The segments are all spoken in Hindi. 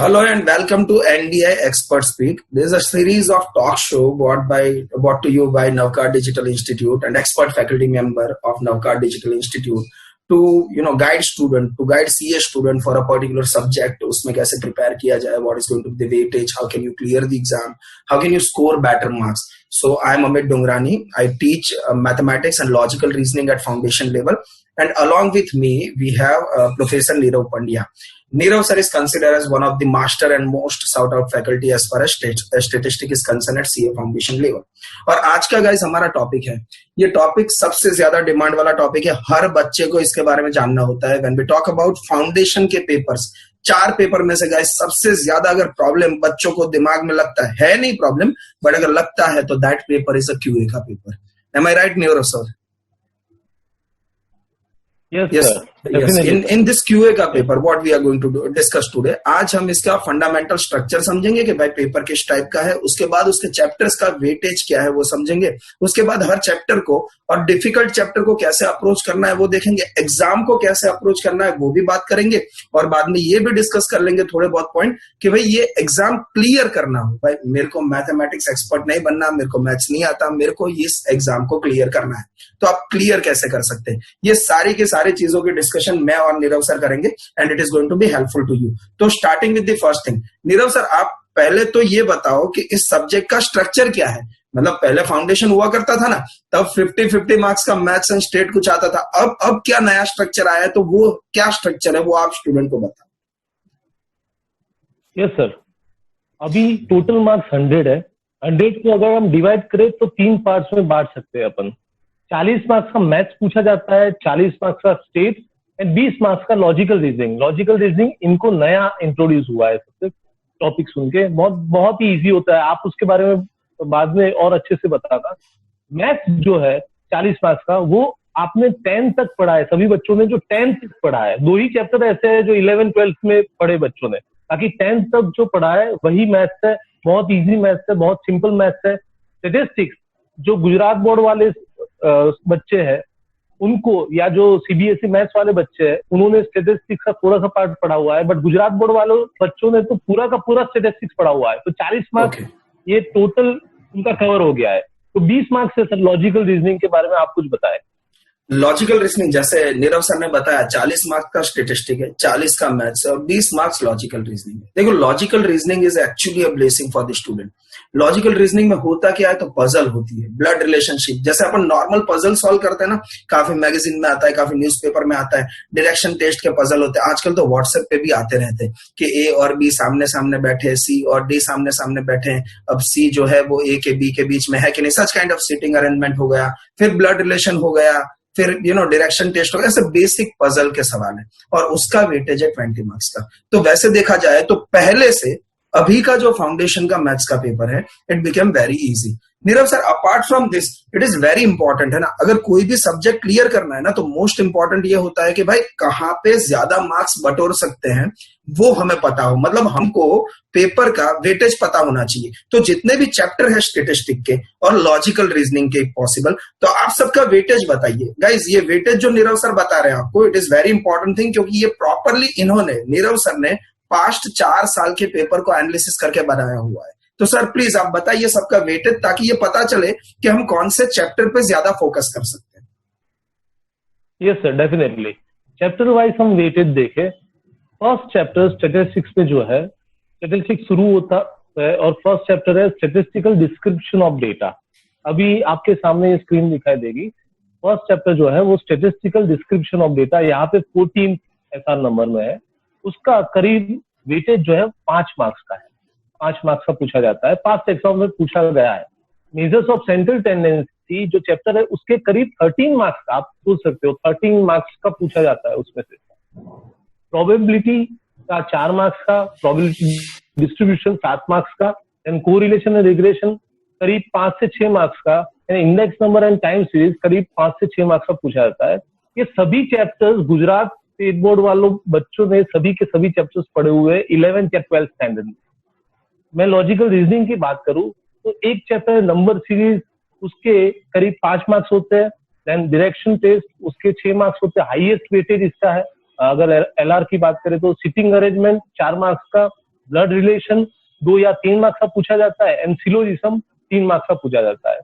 Hello and welcome to NDI Expert Speak. This is a series of talk show brought to you by Navkar Digital Institute and expert faculty member of Navkar Digital Institute to guide CA student for a particular subject. उसमें कैसे prepare किया जाए? What is going to be the weightage? How can you clear the exam? How can you score better marks? So I am Amit Dongrani. I teach mathematics and logical reasoning at foundation level, and along with me we have Professor Nirav Pandya. Nirav sir is considered as one of the master and most sought out faculty as far as statistics is concerned at CA foundation level. और आज का गाइस हमारा टॉपिक है, ये टॉपिक सबसे ज्यादा डिमांड वाला टॉपिक है, हर बच्चे को इसके बारे में जानना होता है. When we talk about foundation के पेपर्स, 4 पेपर में से गाइस सबसे ज्यादा अगर प्रॉब्लम बच्चों को दिमाग में लगता है नहीं प्रॉब्लम, बट अगर लगता है तो that paper is a QA का paper. Am I right, Nirav sir? Yes. In this QA का paper what we are going to discuss today, आज हम इसका फंडामेंटल स्ट्रक्चर समझेंगे कि भाई पेपर किस टाइप का है, उसके बाद उसके चैप्टर्स का वेटेज क्या है वो समझेंगे, उसके बाद हर चैप्टर को और डिफिकल्ट चैप्टर को कैसे अप्रोच करना है वो देखेंगे, एग्जाम को कैसे अप्रोच करना है वो भी बात करेंगे, और बाद में ये भी डिस्कस कर लेंगे थोड़े बहुत पॉइंट कि भाई ये एग्जाम क्लियर करना हो. भाई मेरे को मैथमेटिक्स एक्सपर्ट नहीं बनना, मेरे को मैथ्स नहीं आता, मेरे को इस एग्जाम को क्लियर करना है, तो आप क्लियर कैसे कर सकते हैं, ये सारी की सारी चीजों की डिस्कशन मैं और नीरव सर करेंगे and it is going to be helpful to you. तो starting with the first thing, Nirav sir आप पहले तो ये बताओ कि इस सब्जेक्ट का स्ट्रक्चर क्या है. मतलब पहले फाउंडेशन हुआ करता था ना, तब 50-50 मार्क्स का मैथ्स एंड स्टेट कुछ आता था, अब क्या नया स्ट्रक्चर आया है, तो वो क्या स्ट्रक्चर है वो आप स्टूडेंट को बताओ. यस सर, अभी टोटल मार्क्स 100 है. 100 को अगर हम डिवाइड करें तो 3 पार्ट्स में बांट सकते हैं अपन. 40 मार्क्स का मैथ्स पूछा जाता है, 40 मार्क्स का स्टेट एंड 20 मार्क्स का लॉजिकल रीजनिंग. लॉजिकल रीजनिंग इनको नया इंट्रोड्यूस हुआ है, सबसे टॉपिक सुन के बहुत ही इजी होता है. आप उसके बारे में बाद में और अच्छे से बताना. मैथ्स जो है 40 मार्क्स का, वो आपने 10 तक पढ़ा है, सभी बच्चों ने जो 10 तक पढ़ा है. 2 ही चैप्टर ऐसे है जो 11-12 में पढ़े बच्चों ने, बाकी 10 तक जो पढ़ा है वही मैथ्स है. बहुत इजी मैथ्स है, बहुत सिंपल मैथ्स है. स्टेटिस्टिक्स जो गुजरात बोर्ड वाले बच्चे हैं उनको, या जो सीबीएसई मैथ्स वाले बच्चे हैं, उन्होंने स्टेटिस्टिक्स का थोड़ा सा पार्ट पढ़ा हुआ है, बट गुजरात बोर्ड वाले बच्चों ने तो पूरा का पूरा स्टेटिस्टिक्स पढ़ा हुआ है. तो 40 मार्क्स ये टोटल उनका कवर हो गया है. तो 20 मार्क्स से सर लॉजिकल रीजनिंग के बारे में आप कुछ बताएं. लॉजिकल रीजनिंग जैसे नीरव सर ने बताया 40 मार्क्स का स्टेटिस्टिक है, 40 का मैथ्स है और 20 मार्क्स लॉजिकल रीजनिंग है. देखो logical reasoning is actually a blessing for the student. Logical reasoning में होता क्या है, तो पजल होती है, ब्लड रिलेशनशिप. जैसे अपन नॉर्मल पजल सॉल्व करते हैं ना, काफी मैगजीन में आता है, काफी न्यूज़पेपर में आता है, डायरेक्शन टेस्ट के पजल होते हैं. आजकल तो व्हाट्सएप पे भी आते रहते हैं कि ए और बी सामने सामने बैठे, सी और डी सामने सामने बैठे हैं, अब सी जो है वो ए के बी के बीच में है कि नहीं, such kind of seating arrangement हो गया, फिर ब्लड रिलेशन हो गया, फिर डायरेक्शन टेस्ट हो गया. ऐसे बेसिक पजल के सवाल है और उसका वेटेज है 20 मार्क्स का. तो वैसे देखा जाए तो पहले से अभी का जो फाउंडेशन का मैथ्स का पेपर है, it became very easy. Nirav sir apart from this it is very important है ना, अगर कोई भी सब्जेक्ट क्लियर करना है ना, तो मोस्ट इंपॉर्टेंट ये होता है कि भाई कहाँ पे ज्यादा मार्क्स बटोर सकते हैं वो हमें पता हो. मतलब हमको पेपर का वेटेज पता होना चाहिए. तो जितने भी चैप्टर है स्टेटिस्टिक के और लॉजिकल रीजनिंग के पॉसिबल, तो आप सबका वेटेज बताइए. गाइज ये वेटेज जो नीरव सर बता रहे हैं आपको, it is very important thing, क्योंकि ये प्रॉपरली इन्होंने, नीरव सर ने पास्ट 4 साल के पेपर को एनालिसिस करके बनाया हुआ है. तो सर प्लीज आप बताइए सबका वेटेज, ताकि ये पता चले कि हम कौन से चैप्टर पे ज्यादा फोकस कर सकते हैं. Yes sir, definitely. Chapter wise हम वेटेज देखें. फर्स्ट चैप्टर स्टैटिस्टिक्स में जो है, स्टैटिस्टिक्स शुरू होता है और फर्स्ट चैप्टर है स्टैटिस्टिकल डिस्क्रिप्शन ऑफ डेटा. अभी आपके सामने ये स्क्रीन दिखाई देगी. फर्स्ट चैप्टर जो है वो स्टैटिस्टिकल डिस्क्रिप्शन ऑफ डेटा, यहाँ पे 14 SR नंबर में है. उसका करीब वेटेज जो है 5 मार्क्स का है. 5 मार्क्स का पूछा जाता है, पास्ट एग्जाम में पूछा गया है. मेजर्स ऑफ सेंट्रल टेंडेंसी जो चैप्टर है उसके करीब 13 मार्क्स का, आप सोच सकते हो 13 मार्क्स का पूछा जाता है उसमें से. प्रोबेबिलिटी का 4 मार्क्स का, प्रोबेबिलिटी डिस्ट्रीब्यूशन 7 मार्क्स का, एंड कोरिलेशन एंड रिग्रेशन करीब 5 से 6 मार्क्स का, index number and time series करीब 5 से 6 मार्क्स का पूछा जाता है. ये सभी चैप्टर्स गुजरात स्टेट बोर्ड वालों बच्चों ने सभी के सभी चैप्टर्स पढ़े हुए 11th या 12th स्टैंडर्ड में. मैं लॉजिकल रीजनिंग की बात करूं तो एक चैप्टर नंबर सीरीज, उसके करीब 5 मार्क्स होते हैं. देन डायरेक्शन टेस्ट उसके 6 मार्क्स होते हैं. हाईएस्ट वेटेज इसका है. अगर एलआर की बात करें तो सिटिंग अरेंजमेंट 4 मार्क्स का, ब्लड रिलेशन 2 या 3 मार्क्स का पूछा जाता है, एंड सिलोजिज्म 3 मार्क्स का पूछा जाता है।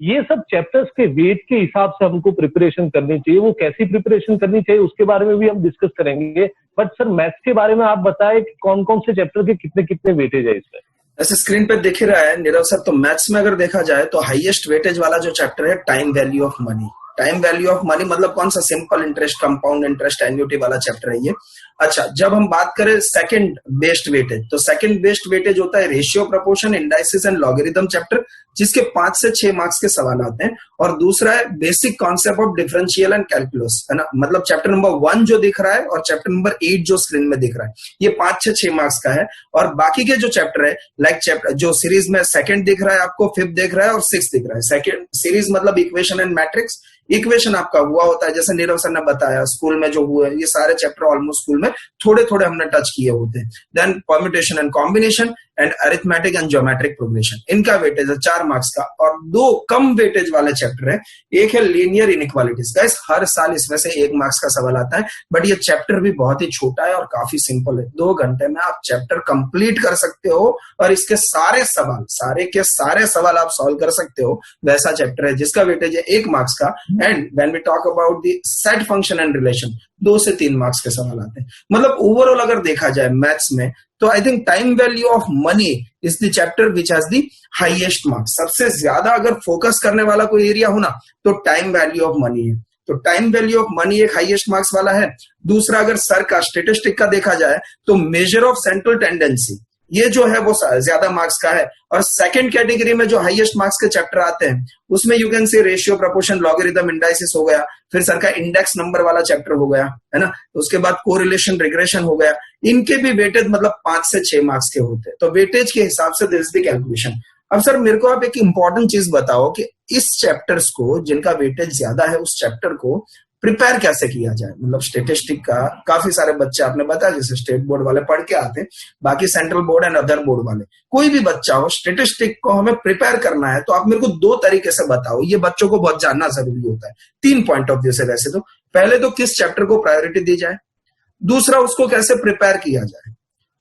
ये सब चैप्टर्स के वेट के हिसाब से हमको प्रिपरेशन करनी चाहिए। वो कैसी प्रिपरेशन करनी चाहिए उसके बारे में भी हम डिस्कस करेंगे। बट सर मैथ्स के बारे में आप बताएं कि कौन कौन से चैप्टर के कितने कितने वेटेज है इसमें। ऐसे स्क्रीन पे दिख रहा है नीरव सर, तो मैथ्स में अगर देखा जाए तो हाईएस्ट वेटेज वाला जो चैप्टर है time value of money. Time value of money मतलब कौन सा, simple interest, compound interest, annuity वाला चैप्टर है ये। अच्छा, जब हम बात करें सेकंड बेस्ड वेटेज, तो सेकंड बेस्ड वेटेज होता है ratio, proportion, indices and logarithm chapter, जिसके 5 से 6 मार्क्स के सवाल आते हैं। और दूसरा है basic concept of differential and calculus, है ना, मतलब चैप्टर नंबर 1 जो दिख रहा है और चैप्टर नंबर 8 जो स्क्रीन में दिख रहा है, ये 5 से 6 मार्क्स का है। और बाकी के जो चैप्टर है, लाइक चैप्टर जो सीरीज में सेकंड दिख रहा है आपको, 5th दिख रहा है और 6th दिख रहा है। सेकंड सीरीज मतलब इक्वेशन एंड मैट्रिक्स, इक्वेशन आपका हुआ होता है, जैसे नीरव सर ने बताया स्कूल में जो हुआ है, ये सारे चैप्टर ऑलमोस्ट स्कूल में थोड़े थोड़े हमने टच किए होते हैं। Then permutation and combination and arithmetic and geometric progression, इनका वेटेज है 4 मार्क्स का। और 2 कम वेटेज वाले चैप्टर है, एक है लीनियर इनइक्वालिटीज। गाइस हर साल इसमें से 1 मार्क्स का सवाल आता है, बट ये चैप्टर भी बहुत ही छोटा है और काफी सिंपल है। 2 घंटे में आप चैप्टर कंप्लीट कर सकते हो और इसके सारे सवाल, सारे के सारे सवाल आप सॉल्व कर सकते हो। वैसा चैप्टर है जिसका वेटेज है 1 मार्क्स का। And when we talk about the set function and relation, 2 से 3 मार्क्स के सवाल आते हैं। मतलब ओवरऑल अगर देखा जाए मैथ्स में, तो I think time value of money is the chapter which has the highest marks. सबसे ज्यादा अगर फोकस करने वाला कोई एरिया हो ना, तो टाइम वैल्यू ऑफ मनी है। तो टाइम वैल्यू ऑफ मनी एक हाईएस्ट मार्क्स वाला है। दूसरा अगर सर का स्टेटिस्टिक का देखा जाए तो मेजर ऑफ सेंट्रल टेंडेंसी, ये जो है वो ज्यादा मार्क्स का है। और सेकंड कैटेगरी में जो हाईएस्ट मार्क्स के चैप्टर आते हैं उसमें you can see ratio, proportion, logarithm, indices हो गया, फिर सर का इंडेक्स नंबर वाला चैप्टर हो गया, है ना, उसके बाद कोरिलेशन, रिग्रेशन हो गया। इनके भी वेटेज मतलब 5 से 6 मार्क्स के होते हैं। तो वेटेज के हिसाब से दिस इज द कैलकुलेशन। अब सर मेरे को आप एक इंपॉर्टेंट चीज बताओ कि इस चैप्टर्स को, जिनका वेटेज ज्यादा है, उस चैप्टर को प्रिपेयर कैसे किया जाए। मतलब स्टेटिस्टिक का काफी सारे बच्चे आपने बताया, जैसे स्टेट बोर्ड वाले पढ़ के आते हैं, बाकी central board and other board वाले, कोई भी बच्चा हो, स्टेटिस्टिक को हमें प्रिपेयर करना है तो आप मेरे को 2 तरीके से बताओ। ये बच्चों को बहुत जानना जरूरी होता है 3 पॉइंट ऑफ व्यू से। वैसे तो पहले तो किस चैप्टर को प्रायोरिटी दी जाए, दूसरा उसको कैसे प्रिपेयर किया जाए,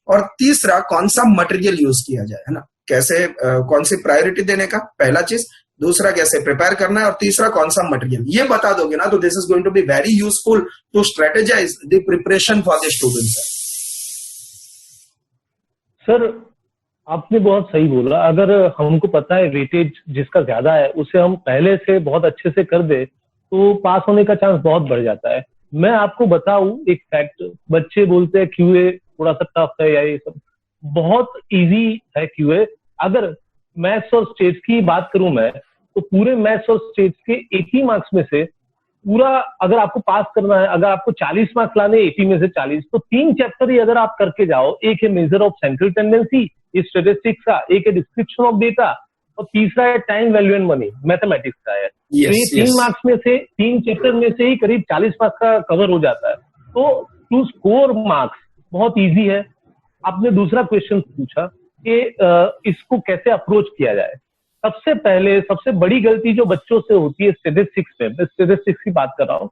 और तीसरा कौन सा मटेरियल यूज किया जाए, है ना, कैसे कौन सी प्रायोरिटी देने का, पहला चीज, दूसरा कैसे प्रिपेयर करना है, और तीसरा कौन सा मटेरियल। ये बता दोगे ना तो this is going to be very useful to strategize the preparation for the students. Sir आपने बहुत सही बोला। अगर हमको पता है वेटेज जिसका ज्यादा है उसे हम पहले से बहुत अच्छे से कर दे तो पास होने का चांस बहुत बढ़ जाता है। मैं आपको बताऊं एक फैक्ट, बच्चे बोलते हैं क्यूए थोड़ा सा टफ है या ये सब, बहुत इजी है क्यूए। अगर मैथ्स और स्टेट्स की बात करूं मैं, तो पूरे मैथ्स और स्टेट्स के 80 मार्क्स में से पूरा अगर आपको पास करना है, अगर आपको 40 मार्क्स लाने 80 में से 40, तो 3 चैप्टर ही अगर आप करके जाओ, एक है मेजर ऑफ सेंट्रल टेंडेंसी इस स्टैटिस्टिक्स का, एक है डिस्क्रिप्शन ऑफ डेटा, और तीसरा है time value and money mathematics का है। तो ये 3 मार्क्स में से, 3 चैप्टर में से ही करीब 40 मार्क्स का कवर हो जाता है। तो टू स्कोर मार्क्स बहुत ईजी है। आपने दूसरा क्वेश्चन पूछा कि इसको कैसे अप्रोच किया जाए। सबसे पहले सबसे बड़ी गलती जो बच्चों से होती है स्टैटिस्टिक्स में, मैं स्टैटिस्टिक्स की बात कर रहा हूँ,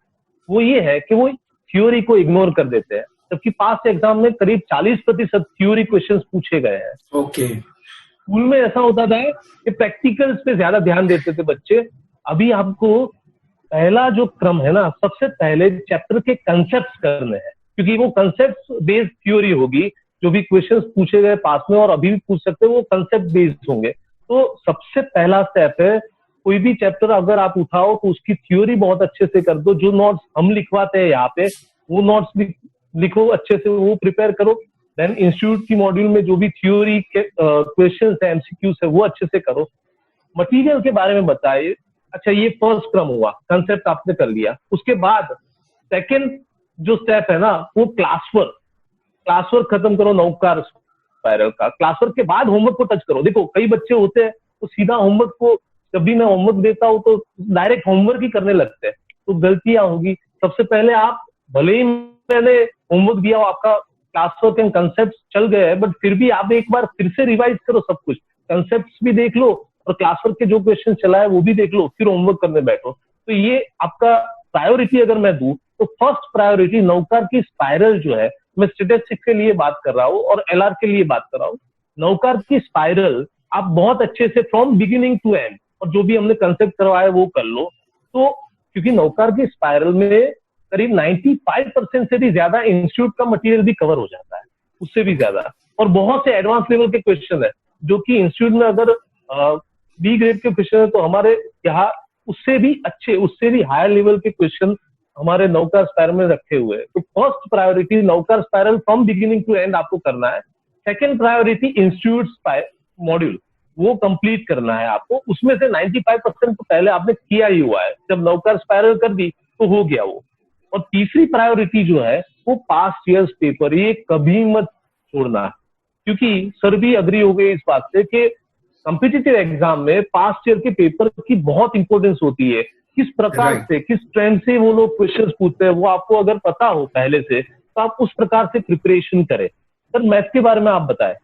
वो ये है कि वो थ्योरी को इग्नोर कर देते हैं, जबकि पास्ट एग्जाम में करीब 40% थ्योरी क्वेश्चंस पूछे गए हैं। ओके। स्कूल में ऐसा होता था कि प्रैक्टिकल्स पे ज्यादा ध्यान देते थे बच्चे। अभी आपको पहला जो क्रम है ना, सबसे पहले चैप्टर के कंसेप्ट करने हैं, क्योंकि वो कंसेप्ट बेस्ड थ्योरी होगी। जो भी क्वेश्चंस पूछे गए पास में और अभी भी पूछ सकते हैं, वो कंसेप्ट बेस्ड होंगे। तो सबसे पहला स्टेप है, कोई भी चैप्टर अगर आप उठाओ तो उसकी थ्योरी बहुत अच्छे से कर दो। जो नोट्स हम लिखवाते हैं यहाँ पे, वो नोट्स भी लिखो अच्छे से, वो प्रिपेयर करो। देन इंस्टीट्यूट की मॉड्यूल में जो भी थ्योरी के क्वेश्चंस है, एमसीक्यूज है, वो अच्छे से करो। मटेरियल के बारे में बताइए। अच्छा, ये फर्स्ट क्रम हुआ, कंसेप्ट आपने कर लिया। उसके बाद सेकेंड जो स्टेप है ना, वो क्लास वर्क खत्म करो, नौकार स्पाइरल का। क्लास वर्क के बाद होमवर्क को टच करो। देखो कई बच्चे होते हैं तो सीधा होमवर्क को, जब भी मैं होमवर्क देता हूँ तो डायरेक्ट होमवर्क ही करने लगते हैं, तो गलतियां होगी। सबसे पहले आप, भले ही मैंने होमवर्क दिया हो, आपका क्लास वर्क एंड कंसेप्ट चल गए हैं, बट फिर भी आप एक बार फिर से रिवाइज करो, सब कुछ कंसेप्ट भी देख लो और क्लास वर्क के जो क्वेश्चन चला है वो भी देख लो, फिर होमवर्क करने बैठो। तो ये आपका प्रायोरिटी अगर मैं दूं तो फर्स्ट प्रायोरिटी नौकार की स्पाइरल जो है मैं स्टैटिस्टिक्स के लिए बात कर रहा हूँ और एलआर के लिए बात कर रहा हूँ, नौकार की स्पाइरल आप बहुत अच्छे से फ्रॉम बिगिनिंग टू एंड, और जो भी हमने कंसेप्ट करवाया वो कर लो। तो क्योंकि नौकार की स्पाइरल में करीब 95% से भी ज्यादा इंस्टीट्यूट का मटेरियल भी कवर हो जाता है, उससे भी ज्यादा, और बहुत से एडवांस लेवल के क्वेश्चन है जो कि इंस्टीट्यूट में अगर बी ग्रेड के क्वेश्चन है तो हमारे यहाँ उससे भी अच्छे, उससे भी हायर लेवल के क्वेश्चन हमारे नौकार स्पाइरल में रखे हुए हैं। तो first priority Navkar spiral from beginning to end आपको करना है। सेकेंड प्रायोरिटी इंस्टीट्यूट मॉड्यूल, वो कंप्लीट करना है आपको। उसमें से 95% तो पहले आपने किया ही हुआ है, जब नौकार स्पाइरल कर दी तो हो गया वो। और तीसरी प्रायोरिटी जो है वो पास्ट ईयर्स पेपर, ये कभी मत छोड़ना, क्योंकि सर भी अग्री हो गए इस बात से कि कॉम्पिटिटिव एग्जाम में पास्ट ईयर के पेपर की बहुत इंपॉर्टेंस होती है। किस प्रकार से, किस ट्रेंड से वो लोग क्वेश्चंस पूछते हैं, वो आपको अगर पता हो पहले से तो आप उस प्रकार से प्रिपरेशन करें। सर मैथ्स के बारे में आप बताएं।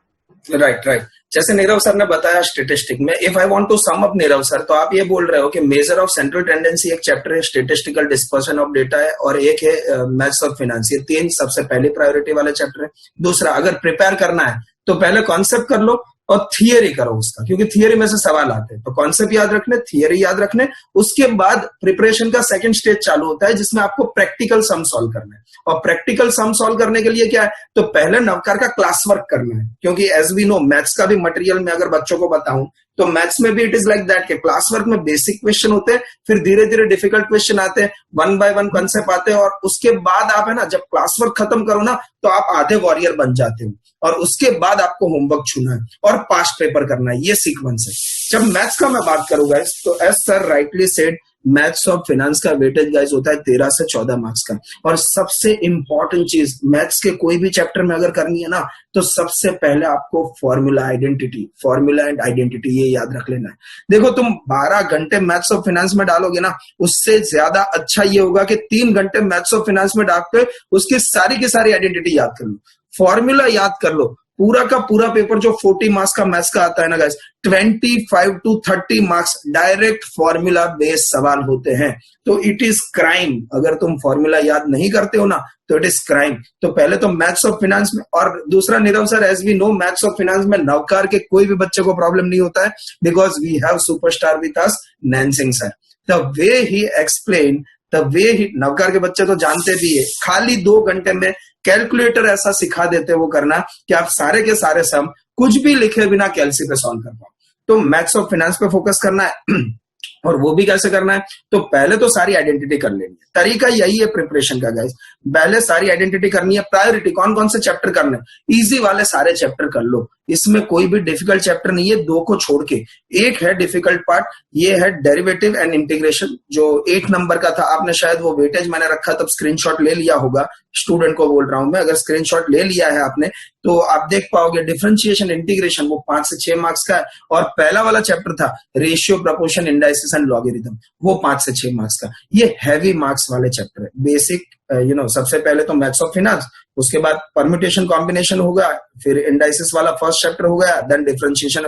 राइट। जैसे नीरव सर ने बताया स्टेटिस्टिक में, if I want to sum up Nirav sir, तो आप ये बोल रहे हो कि मेजर ऑफ सेंट्रल टेंडेंसी एक चैप्टर है, स्टेटिस्टिकल डिस्पर्शन ऑफ डेटा है, और एक है मैथ्स ऑफ फिनेंस। ये तीन सबसे पहली प्रायोरिटी वाले चैप्टर है। दूसरा, अगर प्रिपेयर करना है तो पहले कॉन्सेप्ट कर लो और थियरी करो उसका, क्योंकि थियरी में से सवाल आते हैं। तो कॉन्सेप्ट याद रखने, थियरी याद रखने, उसके बाद प्रिपरेशन का सेकंड स्टेज चालू होता है जिसमें आपको प्रैक्टिकल सम सॉल्व करना है। और प्रैक्टिकल सम सॉल्व करने के लिए क्या है, तो पहले नवकार का क्लास वर्क करना है, क्योंकि एज वी नो मैथ्स का भी मटेरियल में अगर बच्चों को बताऊं तो मैथ्स में भी इट इज लाइक दैट कि क्लास वर्क में बेसिक क्वेश्चन होते हैं, फिर धीरे धीरे डिफिकल्ट क्वेश्चन आते हैं, वन बाय वन कॉन्सेप्ट आते हैं, और उसके बाद आप है ना, जब क्लास वर्क खत्म करो ना तो आप आधे वॉरियर बन जाते हो, और उसके बाद आपको होमवर्क छूना है और पास्ट पेपर करना है। ये सीक्वेंस है। जब मैथ्स का मैं बात करूंगा तो as sir rightly said, maths और फाइनेंस का वेटेज गाइस होता है 13 से 14 मार्क्स का। और सबसे इंपॉर्टेंट चीज मैथ्स के कोई भी चैप्टर में अगर करनी है ना, तो सबसे पहले आपको फॉर्मूला एंड आइडेंटिटी ये याद रख लेना है। देखो, तुम 12 घंटे मैथ्स और फाइनेंस में डालोगे ना, उससे ज्यादा अच्छा ये होगा कि 3 घंटे मैथ्स और फाइनेंस में डाल के उसकी सारी की सारी आइडेंटिटी याद कर लो, फॉर्मूला याद कर लो। पूरा का पूरा पेपर जो 40 मार्क्स का मैथ्स का आता है ना guys, 25 to 30 marks direct formula based सवाल होते हैं। तो इट इज क्राइम अगर तुम फॉर्मूला याद नहीं करते हो ना, तो इट इज क्राइम। तो पहले तो मैथ्स और फाइनेंस में, और दूसरा Nirav sir, as we know maths और फाइनेंस में नवकार के कोई भी बच्चे को प्रॉब्लम नहीं होता है, because we have superstar with us Nainsingh sir. The way he explain, the way he, Navkar के बच्चे तो जानते भी है, खाली 2 घंटे में कैलकुलेटर ऐसा सिखा देते वो करना कि आप सारे के सारे सम कुछ भी लिखे बिना कैलसी पे सॉल्व कर पाओ। तो मैथ्स और फाइनेंस पे फोकस करना है। और वो भी कैसे करना है, तो पहले तो सारी आइडेंटिटी कर लेनी है। तरीका यही है प्रिपरेशन का गाइस, पहले सारी आइडेंटिटी करनी है। प्रायोरिटी कौन कौन से चैप्टर करने, इजी वाले सारे चैप्टर कर लो, इसमें कोई भी डिफिकल्ट चैप्टर नहीं है, 2 को छोड़ के। एक है डिफिकल्ट पार्ट, ये है डेरिवेटिव एंड इंटीग्रेशन, जो 8 नंबर का था। आपने शायद वो वेटेज मैंने रखा तब स्क्रीनशॉट ले लिया होगा, स्टूडेंट को बोल रहा हूं मैं, अगर स्क्रीनशॉट ले लिया है आपने तो आप देख पाओगे डिफरेंशिएशन इंटीग्रेशन वो 5 से 6 मार्क्स का है। और पहला वाला चैप्टर था ratio, proportion, indices and logarithm, वो 5 से 6 मार्क्स का। ये हैवी मार्क्स वाले चैप्टर है। बेसिक सबसे पहले तो मैथ्स और फाइनेंस, उसके बाद परम्यूटेशन कॉम्बिनेशन होगा, फिर इंडाइसिस वाला फर्स्ट चैप्टर हो गया, देन डिफरेंशिएशन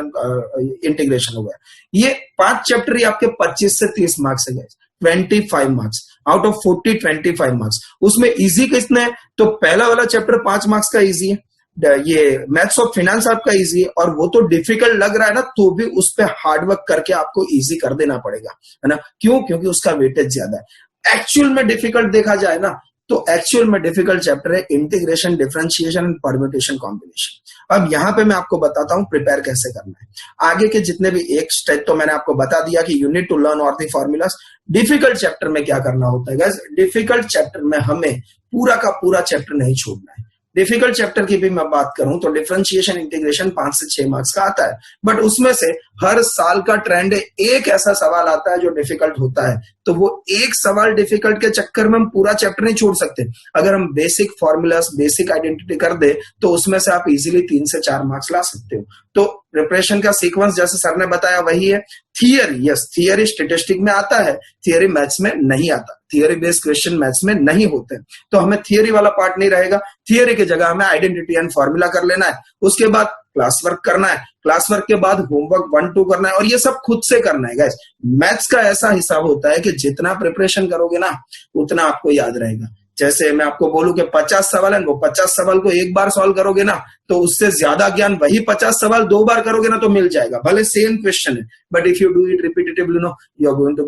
इंटीग्रेशन हो गया। ये 5 चैप्टर ही आपके 25 से 30 मार्क्स है guys, 25 marks out of 40, 25 marks. उसमें इजी कितने है, तो पहला वाला चैप्टर 5 मार्क्स का इजी है, ये मैथ्स और फाइनेंस आपका इजी है, और वो तो डिफिकल्ट लग रहा है ना, तो भी उस पर हार्डवर्क करके आपको इजी कर देना पड़ेगा, है ना। क्यों, क्योंकि उसका वेटेज ज्यादा है। एक्चुअल में डिफिकल्ट देखा जाए ना, तो एक्चुअल में डिफिकल्ट चैप्टर है integration, differentiation and permutation combination. अब यहाँ पे मैं आपको बताता हूँ प्रिपेयर कैसे करना है। आगे के जितने भी एक स्टेप तो मैंने आपको बता दिया कि you need to learn all the formulas. Difficult chapter में क्या करना होता है गाइस, डिफिकल्ट चैप्टर में हमें पूरा का पूरा चैप्टर नहीं छोड़ना है। डिफिकल्ट चैप्टर की भी मैं बात करूं तो डिफरेंशिएशन इंटीग्रेशन 5 से 6 मार्क्स का आता है, बट उसमें से हर साल का ट्रेंड है, एक ऐसा सवाल आता है जो डिफिकल्ट होता है, तो वो एक सवाल डिफिकल्ट के चक्कर में हम पूरा चैप्टर नहीं छोड़ सकते। अगर हम बेसिक फॉर्मूलाज, बेसिक आइडेंटिटी कर दे तो उसमें से आप इजीली 3 से 4 मार्क्स ला सकते हो। तो प्रिपरेशन का सीक्वेंस जैसे सर ने बताया वही है। थियरी, यस, थियरी स्टैटिस्टिक में आता है, थियरी मैथ्स में नहीं आता, थियरी बेस्ड क्वेश्चन मैथ्स में नहीं होते, तो हमें थियरी वाला पार्ट नहीं रहेगा। थियरी की जगह हमें आइडेंटिटी एंड फॉर्मूला कर लेना है, उसके बाद क्लास वर्क करना है, क्लास वर्क के बाद होमवर्क 1-2 करना है, और ये सब खुद से करना है गाइस। मैथ्स का ऐसा हिसाब होता है कि जितना प्रिपरेशन करोगे ना उतना आपको याद रहेगा। जैसे मैं आपको बोलूं कि 50 सवाल है, वो 50 सवाल को एक बार सॉल्व करोगे ना तो उससे ज्यादा ज्ञान वही 50 सवाल 2 बार करोगे ना तो मिल जाएगा, भले सेम क्वेश्चन है, but if you do it repetitively know you are going to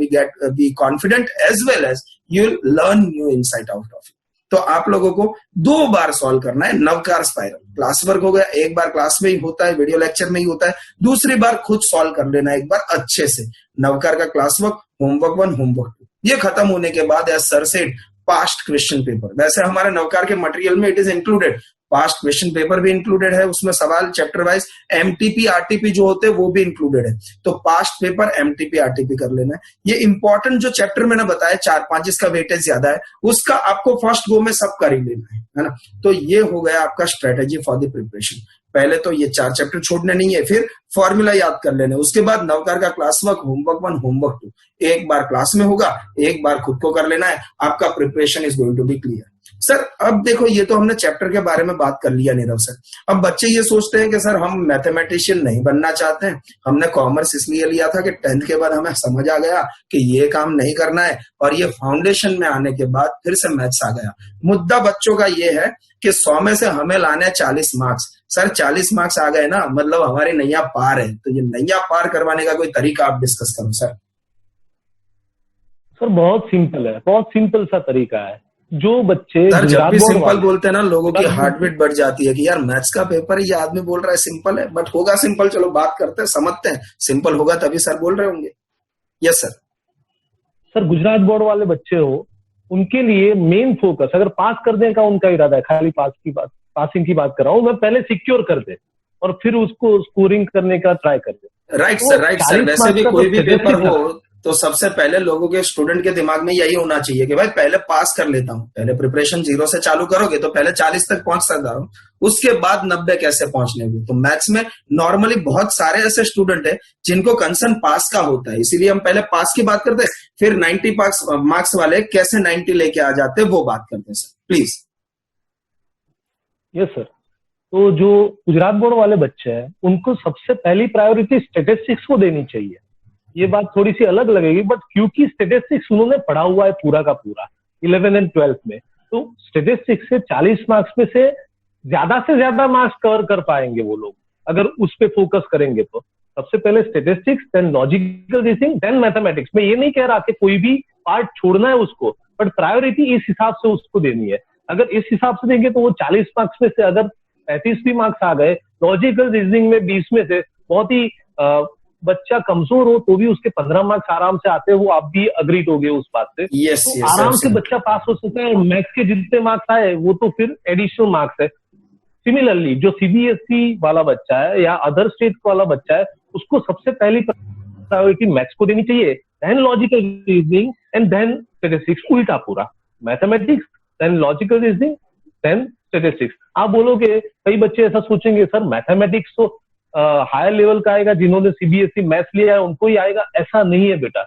be confident as well as you learn new insight out of it. तो आप लोगों को 2 बार सॉल्व करना है नवकार स्पाइरल। क्लास वर्क हो गया, एक बार क्लास में ही होता है, वीडियो लेक्चर में ही होता है, दूसरी बार खुद सॉल्व कर लेना एक बार अच्छे से। नवकार का क्लास वर्क, होमवर्क 1, होमवर्क 2, ये खत्म होने के बाद as sir said past question paper. वैसे हमारे नवकार के मटेरियल में it is included, past question paper भी इंक्लूडेड है, उसमें सवाल चैप्टर वाइज एमटीपी आरटीपी जो होते हैं वो भी इंक्लूडेड है। तो पास्ट पेपर एमटीपी आरटीपी कर लेना है। ये इंपॉर्टेंट जो चैप्टर मैंने बताया 4-5 जिसका वेटेज ज्यादा है उसका आपको फर्स्ट गो में सब कर ही लेना है ना। तो ये हो गया आपका स्ट्रेटेजी फॉर द प्रिपरेशन। पहले तो ये 4 चैप्टर छोड़ने नहीं है, फिर फॉर्मूला याद कर लेना, उसके बाद नवकार का क्लास वर्क, होमवर्क 1, होमवर्क 2 एक बार क्लास में होगा, एक बार खुद को कर लेना है, आपका preparation is going to be clear. Sir अब देखो ये तो हमने चैप्टर के बारे में बात कर लिया नीरव सर। अब बच्चे ये सोचते हैं कि सर हम मैथमेटिशियन नहीं बनना चाहते हैं, हमने कॉमर्स इसलिए लिया था कि 10th के बाद हमें समझ आ गया कि ये काम नहीं करना है, और ये फाउंडेशन में आने के बाद फिर से मैथ्स आ गया। मुद्दा बच्चों का ये है कि 100 में से हमें लाने 40 मार्क्स। सर 40 मार्क्स आ गए ना मतलब हमारी नैया पार है, तो ये नैया पार करवाने का कोई तरीका आप डिस्कस करो सर। सर बहुत सिंपल है, बहुत सिंपल सा तरीका है। जो बच्चे सर जब भी सिंपल बोलते हैं ना लोगों की हार्ट बीट बढ़ जाती है कि यार मैथ्स का पेपर ये आदमी बोल रहा है सिंपल है, बट होगा सिंपल, चलो बात करते हैं, समझते हैं, सिंपल होगा तभी सर बोल रहे होंगे। Yes sir. Sir Gujarat board वाले बच्चे हो उनके लिए मेन फोकस अगर पास करने का उनका इरादा है, खाली पासिंग की बात कर रहा हूँ मैं, पहले सिक्योर कर दे और फिर उसको स्कोरिंग करने का ट्राई कर दे। Right sir, right sir. वैसे भी कोई भी पेपर हो तो सबसे पहले लोगों के स्टूडेंट के दिमाग में यही होना चाहिए कि भाई पहले पास कर लेता हूँ। पहले प्रिपरेशन 0 से चालू करोगे तो पहले 40 तक पहुंच सकता हूँ, उसके बाद 90 कैसे पहुंचने को। तो मैथ्स में नॉर्मली बहुत सारे ऐसे स्टूडेंट है जिनको कंसर्न पास का होता है, इसीलिए हम पहले पास की बात करते हैं, फिर 90 मार्क्स वाले कैसे 90 लेके आ जाते हैं वो बात करते हैं सर प्लीज। Yes sir. तो जो गुजरात बोर्ड वाले बच्चे हैं उनको सबसे पहली प्रायोरिटी स्टैटिस्टिक्स को देनी चाहिए। ये बात थोड़ी सी अलग लगेगी बट क्योंकि स्टैटिस्टिक्स उन्होंने पढ़ा हुआ है पूरा का पूरा 11 एंड 12th में, तो स्टैटिस्टिक्स से 40 मार्क्स में से ज्यादा मार्क्स कवर कर पाएंगे वो लोग अगर उस पे फोकस करेंगे। तो सबसे पहले statistics, then logical reasoning, then mathematics. मैं ये नहीं कह रहा कि कोई भी पार्ट छोड़ना है उसको, बट प्रायोरिटी इस हिसाब से उसको देनी है। अगर इस हिसाब से देंगे तो वो 40 मार्क्स में से अगर 35 भी मार्क्स आ गए, लॉजिकल रीजनिंग में 20 में से बहुत ही बच्चा कमजोर हो तो भी उसके 15 मार्क्स आराम से आते हैं, वो आप भी अग्रीड हो गए उस बात से। yes, तो yes, आराम से बच्चा पास हो सकता है। मैथ्स के जितने मार्क्स आए वो तो फिर एडिशनल मार्क्स है। सिमिलरली जो सीबीएसई वाला बच्चा है या अदर स्टेट वाला बच्चा है उसको सबसे पहली प्रायोरिटी मैथ्स को देनी चाहिए, then logical reasoning and then statistics. उल्टा पूरा mathematics then logical reasoning then statistics. आप बोलोगे कई बच्चे ऐसा सोचेंगे सर मैथमेटिक्स तो हायर लेवल का आएगा, जिन्होंने सीबीएसई मैथ्स लिया है उनको ही आएगा। ऐसा नहीं है बेटा।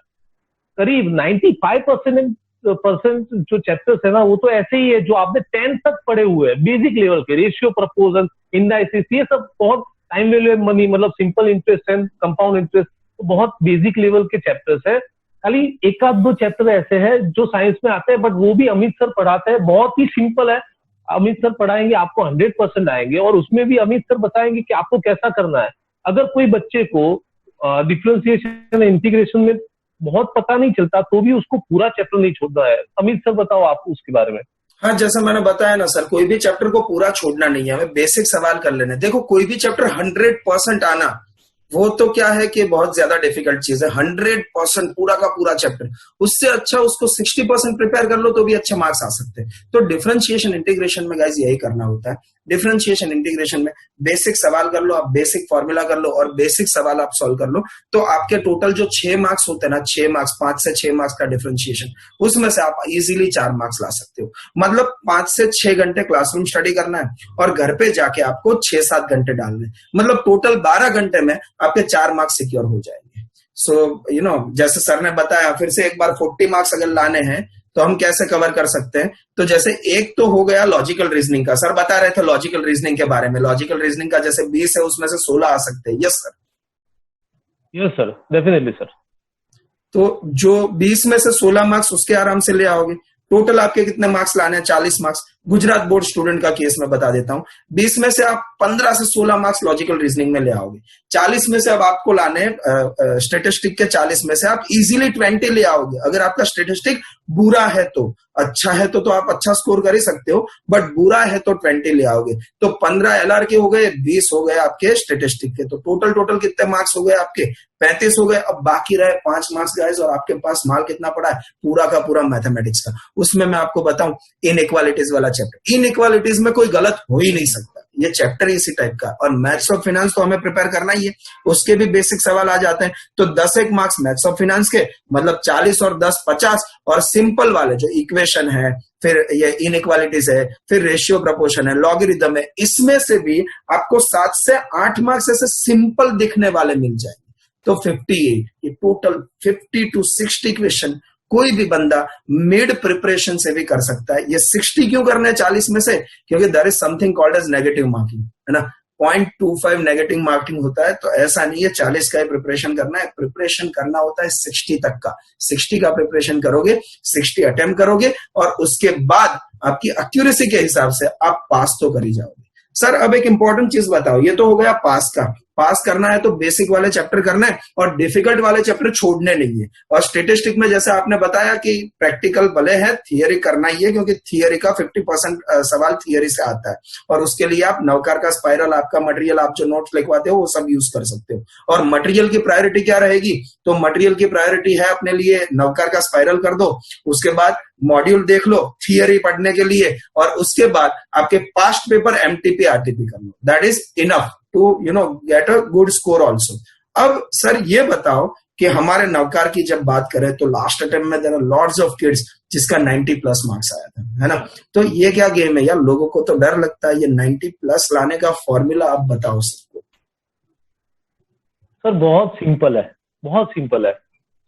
करीब 95% जो चैप्टर्स है ना वो तो ऐसे ही है जो आपने 10th तक पढ़े हुए हैं, बेसिक लेवल के। रेशियो, प्रपोजल, इंडाइसिस, ये सब बहुत टाइम वैल्यू ऑफ मनी, मतलब simple interest and compound interest, तो बहुत बेसिक लेवल के चैप्टर्स है। खाली 1-2 चैप्टर ऐसे हैं जो साइंस में आते हैं, बट वो भी अमित सर पढ़ाते हैं, बहुत ही सिंपल है। अमित सर पढ़ाएंगे, आपको 100% आएंगे, और उसमें भी अमित सर बताएंगे कि आपको कैसा करना है। अगर कोई बच्चे को डिफरेंशिएशन, इंटीग्रेशन में बहुत पता नहीं चलता तो भी उसको पूरा चैप्टर नहीं छोड़ना है। अमित सर बताओ आप उसके बारे में। हाँ, जैसा मैंने बताया ना सर, कोई भी चैप्टर को पूरा छोड़ना नहीं है, हमें बेसिक सवाल कर लेने। देखो कोई भी चैप्टर 100% आना वो तो क्या है कि बहुत ज्यादा डिफिकल्ट चीज है। 100% पूरा का पूरा चैप्टर, उससे अच्छा उसको 60% प्रिपेयर कर लो तो भी अच्छे मार्क्स आ सकते हैं। तो डिफरेंशिएशन इंटीग्रेशन में गाइस यही करना होता है। डिफरेंशिएशन इंटीग्रेशन में बेसिक सवाल कर लो आप, बेसिक फॉर्मूला कर लो और बेसिक सवाल आप सॉल्व कर लो, तो आपके टोटल जो 6 मार्क्स होते हैं ना, 6 मार्क्स, 5 से 6 मार्क्स का डिफरेंशिएशन, उसमें से आप इजीली 4 मार्क्स ला सकते हो। मतलब 5 से 6 घंटे क्लासरूम स्टडी करना है और घर पे जाके आपको 6-7 घंटे डालने, मतलब टोटल 12 घंटे में आपके 4 मार्क्स सिक्योर हो जाएंगे। सो जैसे सर ने बताया, फिर से एक बार 40 मार्क्स अगर लाने हैं तो हम कैसे कवर कर सकते हैं। तो जैसे एक तो हो गया लॉजिकल रीजनिंग का, सर बता रहे थे लॉजिकल रीजनिंग के बारे में। लॉजिकल रीजनिंग का जैसे 20 है उसमें से 16 आ सकते हैं। Yes sir, yes sir, definitely sir. तो जो 20 में से 16 मार्क्स उसके आराम से ले आओगे। टोटल आपके कितने मार्क्स लाने हैं? 40 मार्क्स। गुजरात बोर्ड स्टूडेंट का केस मैं बता देता हूं, 20 में से आप 15 से 16 मार्क्स लॉजिकल रीजनिंग में ले आओगे। 40 में से अब आपको लाने स्टेटिस्टिक के 40 में से आप इजीली 20 ले आओगे। अगर आपका स्टेटिस्टिक बुरा है तो, अच्छा है तो आप अच्छा स्कोर कर ही सकते हो, बट बुरा है तो 20 ले आओगे। तो 15 एलआर के हो गए, 20 हो गए आपके स्टेटिस्टिक के, तो टोटल कितने मार्क्स हो गए आपके? 35 हो गए। अब बाकी रहे 5 मार्क्स गाइस, और आपके पास माल कितना पड़ा है? पूरा का पूरा मैथमेटिक्स का। उसमें मैं आपको बताऊं, इनइक्वालिटीज वाला चैप्टर, इनइक्वालिटीज में कोई गलत हो ही नहीं सकता, ये चैप्टर इसी टाइप का। और मैथ्स ऑफ फाइनेंस तो हमें प्रिपेयर करना ही है, उसके भी बेसिक सवाल आ जाते हैं। तो 10 एक मार्क्स मैथ्स ऑफ फाइनेंस के, मतलब 40 और 10 50। और सिंपल वाले जो इक्वेशन है, फिर ये इनइक्वालिटीज है, फिर रेशियो प्रपोर्शन है, लॉगरिथम है, इसमें से भी आपको 7 से 8 मार्क्स ऐसे सिंपल दिखने वाले मिल जाएंगे। तो 58, ये टोटल 50 to 60 क्वेश्चन कोई भी बंदा मिड प्रिपरेशन से भी कर सकता है। ये 60 क्यों करने हैं 40 में से? क्योंकि there is something called as negative marking, है ना। 0.25 नेगेटिव मार्किंग होता है, तो ऐसा नहीं है 40 का ही प्रिपरेशन करना है। प्रिपरेशन करना होता है 60 तक का। 60 का प्रिपरेशन करोगे, 60 अटेम्प्ट करोगे, और उसके बाद आपकी एक्यूरेसी के हिसाब से आप पास तो कर ही जाओगे। सर अब एक इंपॉर्टेंट चीज बताओ, ये तो हो गया पास का। पास करना है तो बेसिक वाले चैप्टर करना है और डिफिकल्ट वाले चैप्टर छोड़ने नहीं है। और स्टेटिस्टिक में जैसे आपने बताया कि प्रैक्टिकल भले है, थियरी करना ही है, क्योंकि थियरी का 50% सवाल थियरी से आता है। और उसके लिए आप नवकार का स्पाइरल, आपका मटेरियल, आप जो नोट्स लिखवाते हो वो सब यूज कर सकते हो। और मटेरियल की प्रायोरिटी क्या रहेगी? तो मटेरियल की प्रायोरिटी है अपने लिए नवकार का स्पाइरल कर दो, उसके बाद मॉड्यूल देख लो थियरी पढ़ने के लिए, और उसके बाद आपके पास्ट पेपर एमटीपी आरटीपी कर लो। That is enough to get a good score also. अब सर ये बताओ कि हमारे नवकार की जब बात करें तो लास्ट अटेम्प्ट में there are lots of kids जिसका 90+ मार्क्स आया था, है ना। तो ये क्या गेम है यार? लोगों को तो डर लगता है। ये 90+ लाने का फॉर्मूला आप बताओ सबको। सर बहुत सिंपल है, बहुत सिंपल है।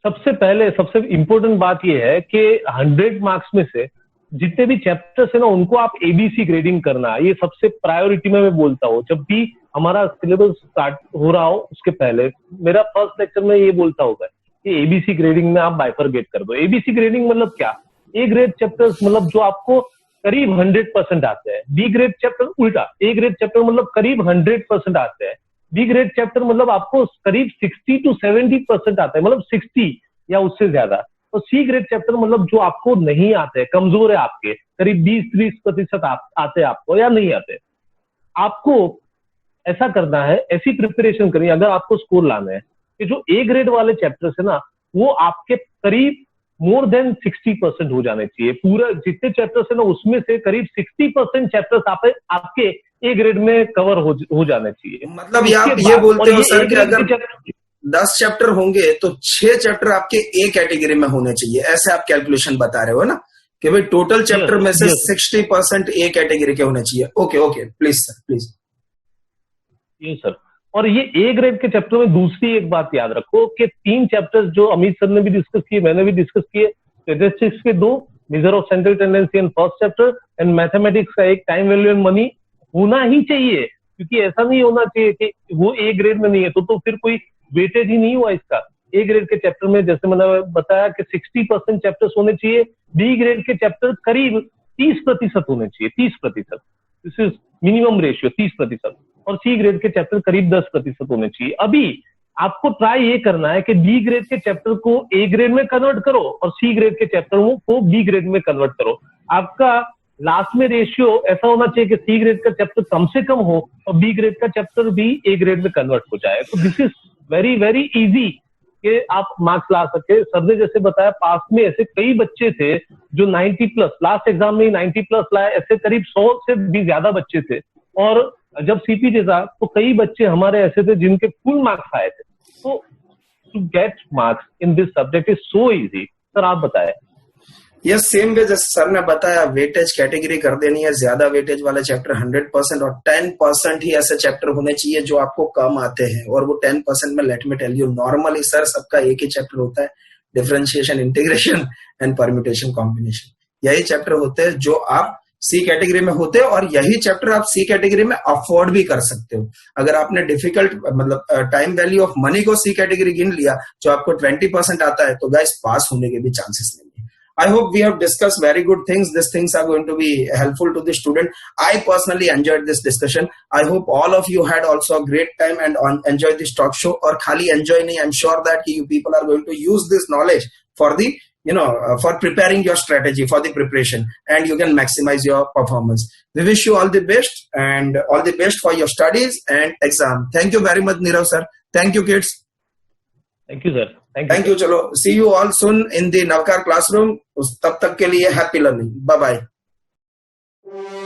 सबसे पहले सबसे इंपॉर्टेंट बात यह है कि 100 मार्क्स में से जितने भी चैप्टर्स है ना, उनको आप एबीसी ग्रेडिंग करना, ये सबसे प्रायोरिटी में मैं बोलता हूँ। जब भी हमारा सिलेबस स्टार्ट हो रहा हो उसके पहले मेरा फर्स्ट लेक्चर में ये बोलता होगा कि एबीसी ग्रेडिंग में आप बाइफरगेट कर दो। एबीसी ग्रेडिंग मतलब क्या? ए ग्रेड चैप्टर्स मतलब जो आपको करीब 100% आते हैं। बी ग्रेड चैप्टर उल्टा, ए ग्रेड चैप्टर मतलब करीब 100% आते हैं। बी ग्रेड चैप्टर मतलब आपको करीब 60 to 70% आता है, मतलब 60 या उससे ज्यादा। तो सी ग्रेड चैप्टर मतलब जो आपको नहीं आते, कमजोर है आपके, करीब 20-30% आते आपको या नहीं आते। आपको ऐसा करना है, ऐसी प्रिपरेशन करनी है अगर आपको स्कोर लाना है कि जो ए ग्रेड वाले चैप्टर्स है ना, वो आपके करीब मोर देन 60% हो जाने चाहिए। पूरा जितने चैप्टर्स है ना उसमें से करीब 60% चैप्टर्स आपके ए ग्रेड में कवर हो जाने चाहिए। मतलब आप ये बोलते हो सर कि अगर 10 चैप्टर होंगे तो 6 चैप्टर आपके ए कैटेगरी में होने चाहिए, ऐसे आप कैलकुलेशन बता रहे हो ना, कि भाई टोटल चैप्टर में से 60% ए कैटेगरी के होने चाहिए। Okay please sir, please. ये सर, और ये ए ग्रेड के चैप्टर में दूसरी एक बात याद रखो कि 3 चैप्टर्स जो अमित सर ने भी डिस्कस किए, मैंने भी डिस्कस किए, स्टैटिस्टिक्स के 2, major of central tendency and first chapter, and mathematics का एक टाइम वैल्यू एंड मनी होना ही चाहिए। क्योंकि ऐसा नहीं होना चाहिए कि वो ए ग्रेड में नहीं है तो फिर कोई वेटेज ही नहीं हुआ इसका। ए ग्रेड के चैप्टर में जैसे मैंने बताया कि 60% चैप्टर्स होने चाहिए। बी ग्रेड के चैप्टर करीब 30% होने चाहिए, 30%। This is minimum ratio 30%। और सी ग्रेड के चैप्टर करीब 10% होने चाहिए। अभी आपको ट्राई ये करना है कि बी ग्रेड के चैप्टर को ए ग्रेड में कन्वर्ट करो और सी ग्रेड के चैप्टर को बी ग्रेड में कन्वर्ट करो। आपका लास्ट में रेशियो ऐसा होना चाहिए कि सी ग्रेड का चैप्टर कम से कम हो और बी ग्रेड का चैप्टर भी ए ग्रेड में कन्वर्ट हो जाए। तो this is very very easy कि आप मार्क्स ला सके। सर ने जैसे बताया पास में ऐसे कई बच्चे थे जो 90+, लास्ट एग्जाम में 90+ लाए, ऐसे करीब 100 से भी ज्यादा बच्चे थे। और जब सीपीटी था तो कई बच्चे हमारे ऐसे थे जिनके फुल मार्क्स आए थे। तो to get marks in this subject is so easy. Sir आप बताएं। यस, सेम वे जैसे सर ने बताया, वेटेज कैटेगरी कर देनी है। ज्यादा वेटेज वाले चैप्टर 100% और 10% ही ऐसे चैप्टर होने चाहिए जो आपको कम आते हैं। और वो 10% में let me tell you, normally sir सबका एक ही चैप्टर होता है, differentiation, integration and permutation combination. यही चैप्टर होते हैं जो आप सी कैटेगरी में होते हैं, और यही चैप्टर आप सी कैटेगरी में अफोर्ड भी कर सकते हो। अगर आपने डिफिकल्ट मतलब टाइम वैल्यू ऑफ मनी को सी कैटेगरी गिन लिया जो आपको 20% आता है, तो गाइस पास होने के भी चांसेस नहीं है। I hope we have discussed very good things. These things are going to be helpful to the student. I personally enjoyed this discussion. I hope all of you had also a great time and enjoyed this talk show. Or khali enjoy nahi, I'm sure that you people are going to use this knowledge for the for preparing your strategy for the preparation, and you can maximize your performance. We wish you all the best and all the best for your studies and exam. Thank you very much, Nirav sir. Thank you, kids. Thank you, sir. Thank you. Chalo, see you all soon in the Navkar classroom. Tab tak ke liye happy learning. Bye bye.